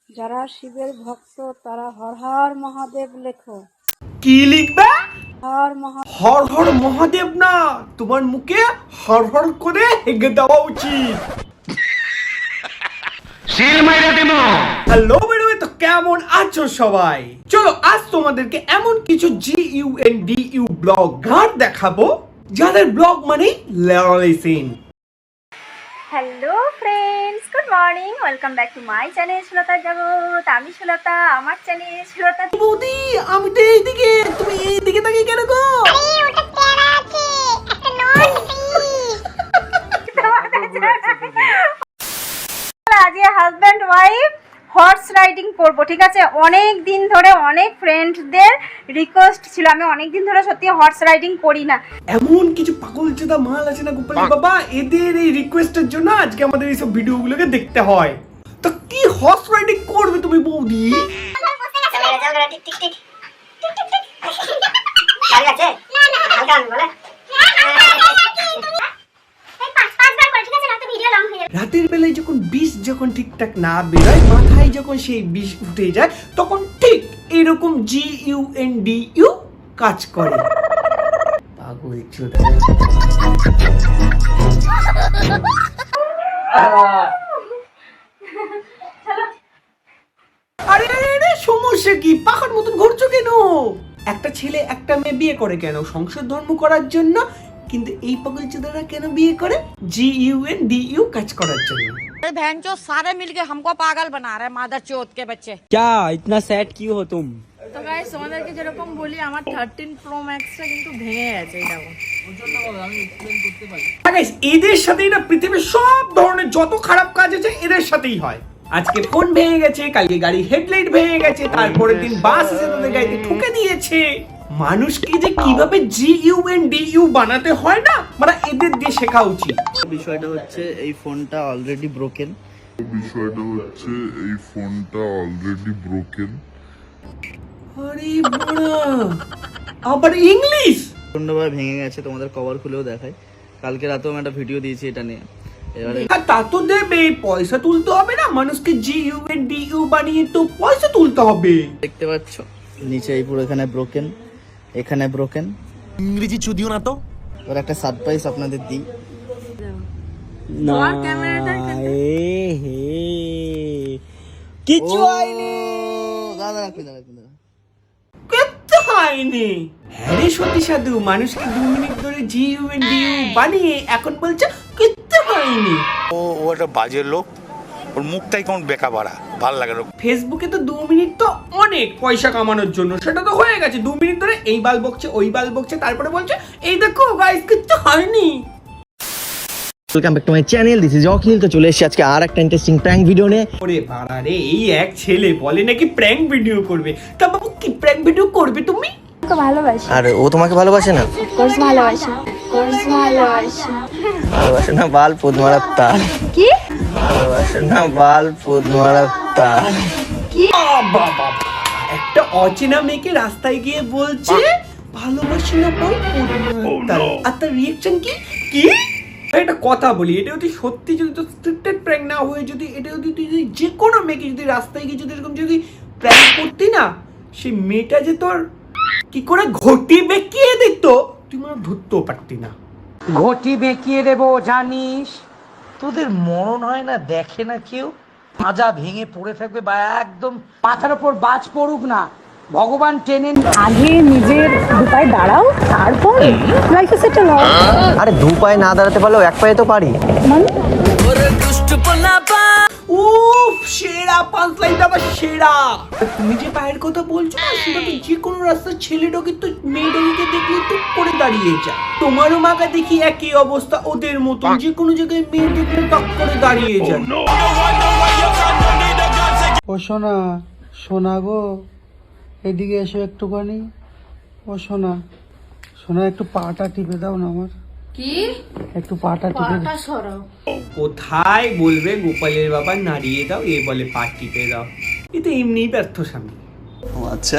যারা শিবের ভক্ত তারা হর হর মহাদেব লেখো। কি লিখবে? হর মহাদেব। হর হর মহাদেব না, তোমার মুখে হর হর করে হেগে দেওয়া উচিত। হ্যালো বেরোবে, তো কেমন আছো সবাই? চলো আজ তোমাদেরকে এমন কিছু GUNDU ব্লগার দেখাবো যাদের ব্লগ মানে লেসিন। Hello friends, good morning, welcome back to my channel সুলতার জগৎ। আমি সুলতা, আমার চ্যানেল সুলতা। বৌদি আমি তো এইদিকে, তুমি এইদিকে তাকিয়ে কেন গো? আজকে হাজব্যান্ড ওয়াইফ হর্স রাইডিং করবো, ঠিক আছে? অনেক দিন ধরে অনেক ফ্রেন্ডদের রিকোয়েস্ট ছিল, আমি অনেক দিন ধরে সত্যি হর্স রাইডিং করি না। এমন কিছু পাগলচোদা মাল আছে না গোপালের বাবা, এদের এই রিকোয়েস্টের জন্য আজকে আমাদের এইসব ভিডিওগুলোকে দেখতে হয়। তো কি হর্স রাইডিং করবে তুমি বৌদি? রাতের বেলায় যখন বিষ যখন ঠিকঠাক না বেরোয়, মাথায় যখন সেই বিষ উঠে যায়, তখন ঠিক এরকম GUNDU কাজ করে। পাগল চোদা। আরে আরে আরে, সমস্যা কি? পাখার মতন ঘুরছো কেন? একটা ছেলে একটা মেয়ে বিয়ে করে কেন? সংসার ধর্ম করার জন্য। কিন্তু এই পাগল চোদারা কেন বিয়ে করে? GUNDU কাজ করার জন্য। बहनचो सारे मिलके हमको पागल बना रहे मादर चोत के बच्चे। क्या इतना सैड क्यों हो तुम? তো গাইস তোমাদেরকে যেরকম বলি, আমার 13 Pro Max টা কিন্তু ভেঙে গেছে। এই দেখো, গাইস, এদের সাথেই না পৃথিবীর সব ধরনের যত খারাপ কাজ আছে এদের সাথেই হয়। আজকে ফোন ভেঙে গেছে, কালকে গাড়ি হেডলাইট ভেঙে গেছে, তারপরের দিন বাস এসে তাদের গাড়িতে ঠুকে দিয়েছে। মানুষকে যে কিভাবে GUNDU বানাতে হয় না, মানে এদের দিয়ে শেখা উচিত। বিষয়টা হচ্ছে এই ফোনটা অলরেডি ব্রোকেন। আরে বড়া, আবার ইংলিশ। প্রচন্ডভাবে ভেঙে গেছে, তোমাদের কভার খুলেও দেখাই। কালকে রাতেও আমি একটা ভিডিও দিয়েছি এটা নিয়ে। এবারে তা তো দেবে, পয়সা তুলতে হবে না? মানুষকে GUNDU বানিয়ে তো পয়সা তুলতে হবে। দেখতে পাচ্ছ নিচে এই পুরো এখানে ব্রোকেন, এখানে ব্রোকেন। ইংরেজি চুদিও না তো। এবার একটা সারপ্রাইজ আপনাদের দিই। না এ হে কিছু হয়নি। দাদা রাখুন দাদা। কিচ্ছু হয়নি। হ্যাঁ রে সত্যি সাধু, মানুষকে 2 মিনিট ধরে GUNDU বানিয়ে এখন বলছে কিচ্ছু হয়নি। ও একটা বাজে লোক, ওর মুখটাই কেমন বেকা বাড়া, ভালো লাগে না। ফেসবুকে তো 2 মিনিট তো অনেক পয়সা কামানোর জন্য, সেটা তো হয়ে গেছে। 2 মিনিট ধরে এই বাল বকছে, ওই বাল বকছে, তারপরে বলছে এই দেখো গাইস কিচ্ছু হয়নি। Welcome back to my channel, this is Akhil. তো চলে এসেছি আজকে আর একটা ইন্টারেস্টিং প্র্যাঙ্ক ভিডিও নিয়ে। ওরে বাড়া রে, এই এক ছেলে বলে নাকি প্র্যাঙ্ক ভিডিও করবে। তা বাবু কি প্র্যাঙ্ক ভিডিও করবে তুমি? ভালোবাসি। আর ও তোমাকে ভালোবাসে না? কোর্স ভালোবাসি, কোর্স ভালোবাসি। ভালোবাসে না বাল পুদ মারার তার। কি ভালোবাসে না বাল পুদ মারার তার। বাবা, একটা অচেনা মেয়েকে রাস্তায় গিয়ে বলছে ভালোবাসি না বল। আর তার রিয়েকশন কি? একটা কথা বলি, এটা যদি সত্যি, যদি তো স্ক্রিপ্টেড প্র্যাঙ্ক না হয়ে যদি এটা যদি তুই যে কোনো মেয়েকে যদি রাস্তায় গিয়ে যদি এরকম যদি প্র্যাঙ্ক করতি না, সেই মেয়েটা যে তোর কি করে ঘটি বেঁকিয়ে দিত, তুই মনে ধরতেও পারতি না। ঘটি বেঁকিয়ে দেবো জানিস? তোদের মরণ হয় না, দেখে না কেউ? মাজা ভেঙে পড়ে থাকবে বা একদম মাথার ওপর বাজ পড়ুক না, ভগবান টেনে আগে নিজের দুপায়ে দাঁড়াও, তারপর লাইফে সেটেল হও। আরে দু পায়ে না দাঁড়াতে পারলেও এক পায়ে তো পারি। উফ, সেরা পাঁচ লাইন আবার সেরা। তুমি যে পায়ের কথা বলছো না, সেটা তো যে কোনো রাস্তার ছেলেটাকে তো মেয়েটাকে দেখলে তো করে দাঁড়িয়ে যায়। তোমারও মাকে দেখি একই অবস্থা ওদের মতন, যে কোনো জায়গায় মেয়ে দেখলে টক করে দাঁড়িয়ে যায়। ও সোনা, সোনা গো, এদিকে এসো একটুখানি। ও সোনা, সোনা একটু পাটা টিপে দাও না আমার। কি একটু পাটা টিপে দাও। সরাও। কোথায় বলবে গোপালের বাবা নাড়িয়ে দাও, এ বলে পা টিপে দাও। এ তো এমনিই ব্যর্থ স্বামী। আচ্ছা,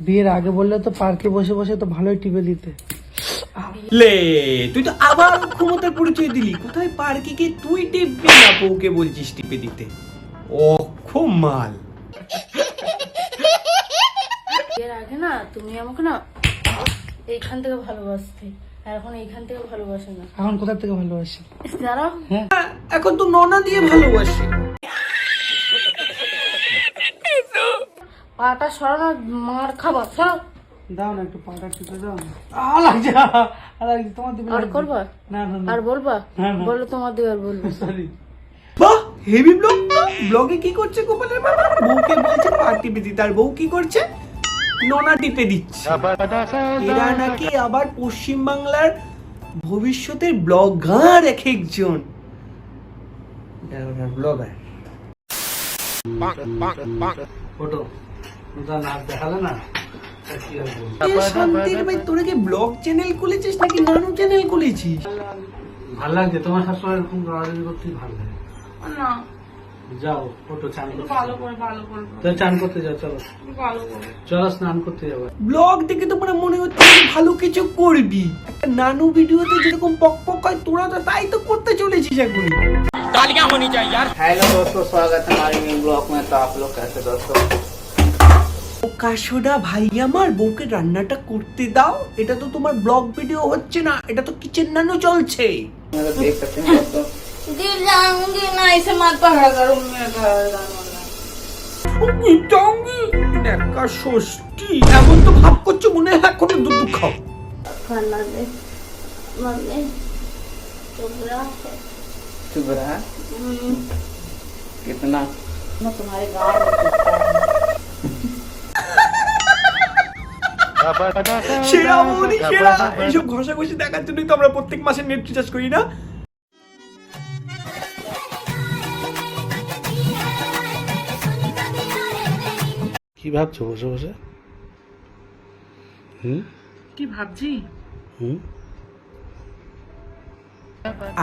বিয়ের আগে বললে তো পার্কে বসে বসে তো ভালোই টিপে দিতে। লে, তুই তো আবার ক্ষমতার পরিচয় দিলি। কোথায় পার্কে গিয়ে তুই টিপবি না, বউকে বলছিস টিপে দিতে। অক্ষম মাল। এর আগে না তুমি আমাকে না এইখান থেকে ভালোবাসতে, আর এখন এইখান থেকে ভালোবাসে না। এখন কোথা থেকে ভালোবাসি? দাঁড়াও, এখন তো ননা দিয়ে ভালোবাসে। পাটা সরানো, মার খাবা, সরো। দাও না একটু পাটা টিপে দাও না। লাগছে লাগছে, তোমার দিবে আর করবা? না না না, আর বলবা? না, না। বলো তোমার দিকে, আর বলবো। সরি। বাহ, হেভি ব্লগ। ব্লগে কি করছে গোপালের বাবা? বউকে বলছে পা টিপে দিতে, আর বউ কি করছে? ননা টিপে দিচ্ছে। এরা নাকি আবার পশ্চিম বাংলার ভবিষ্যতের ব্লগার, এক একজন ব্লগার। ফটো নাচ দেখালে না, কি হবে? শান্তির ভাই, তোরা কি ব্লগ চ্যানেল খুলেছিস নাকি নানু চ্যানেল খুলেছিস? ভালো লাগছে তোমার শাশুড়ি এরকম রাজনীতি করতে, ভালো লাগে না, যাও ফটো চান করতে, ভালো করে, ভালো করে, তো চান করতে যাও, চলো ভালো করে। চলো স্নান করতে যাবো। ব্লগ দেখে তো মানে মনে হচ্ছে তুই ভালো কিছু করবি। একটা নানু ভিডিওতে যেরকম পক পক হয়, তোরা তো তাই তো করতে চলেছিস এখন। हेलो दोस्तों, स्वागत है हमारे न्यू ब्लॉग में। तो आप लोग कैसे दोस्तों? ও কাশোদা ভাই আমার, বউকে রান্নাটা করতে দাও। এটা তো তোমার ব্লগ ভিডিও হচ্ছে না, এটা তো কিচেন নানু চলছে। देख सकते हैं दोस्तों, दी जाऊंगी ना, इसे मत पकड़ा करो मेरा দেখা ষষ্ঠী এমন তো ভাব করছো মনে হয় এখনো দুধ খাও। खाना दे मम्मी, चुबरा है चुप रहा है कितना? मैं तुम्हारे गाँव में সেরা বৌদি সেরা। এইসব ঘষাঘষি দেখার জন্যই তো আমরা প্রত্যেক মাসে নেট রিচার্জ করি না। কি ভাবছো বসে বসে? কি ভাবছি?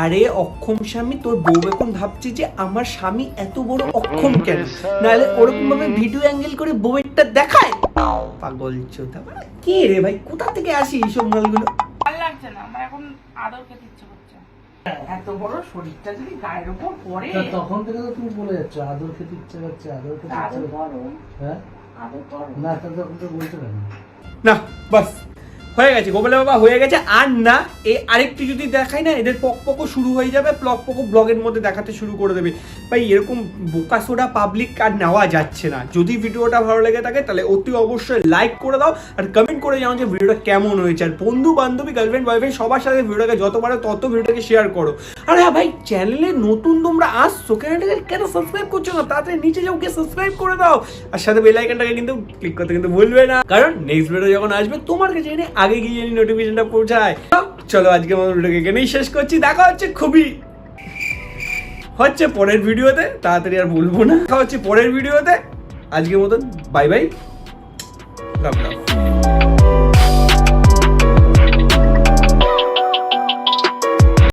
আরে অক্ষম স্বামী, তোর বউ এখন ভাবছে যে আমার স্বামী এত বড় অক্ষম কেন, নাহলে ওরকম ভাবে ভিডিও অ্যাঙ্গেল করে বউয়েরটা দেখায়। পাগল চোদা। কে রে ভাই, কোথা থেকে আসি এইসব মালগুলো? ভালো লাগছে না আমার, এখন আদর খেতে ইচ্ছে করছে। এত বড় শরীরটা যদি গায়ের উপর পড়ে, তখন থেকে তো তুমি বলে যাচ্ছ আদর খেতে ইচ্ছে করছে, আদর খেতে ইচ্ছে করছে। হ্যাঁ না, তখন তো বলছো কেন? না বাস হয়ে গেছে গোপালের বাবা, হয়ে গেছে। আর না, এই আরেকটু যদি দেখাই না, এদের পকপকও শুরু হয়ে যাবে, পকপকও ব্লগের মধ্যে দেখাতে শুরু করে দেবে। ভাই এরকম বোকাসোডা পাবলিক আর নেওয়া যাচ্ছে না। যদি ভিডিওটা ভালো লেগে থাকে তাহলে অতি অবশ্যই লাইক করে দাও, আর কমেন্ট করে জানাও যে ভিডিওটা কেমন হয়েছে। আর বন্ধু বান্ধবী, গার্লফ্রেন্ড বয়ফ্রেন্ড সবার সাথে ভিডিওটাকে যত পারো তত ভিডিওটাকে শেয়ার করো। আর হ্যাঁ ভাই, চ্যানেলে নতুন তোমরা আসছো, চ্যানেলটাকে কেন সাবস্ক্রাইব করছো না? তাড়াতাড়ি নিচে যাও, গিয়ে সাবস্ক্রাইব করে দাও, আর সাথে বেল আইকনটাকে কিন্তু ক্লিক করতে কিন্তু ভুলবে না, কারণ নেক্সট ভিডিও যখন আসবে তোমার কাছে এনে আগে গিয়ে নোটিফিকেশনটা পৌঁছায়। চলো আজকে আমাদের ভিডিওকে এখানেই শেষ করছি। দেখা হচ্ছে পরের ভিডিওতে, তাড়াতাড়ি আর বলবো না, দেখা হচ্ছে পরের ভিডিওতে। আজকের মতন বাই বাই, লাভ লাভ।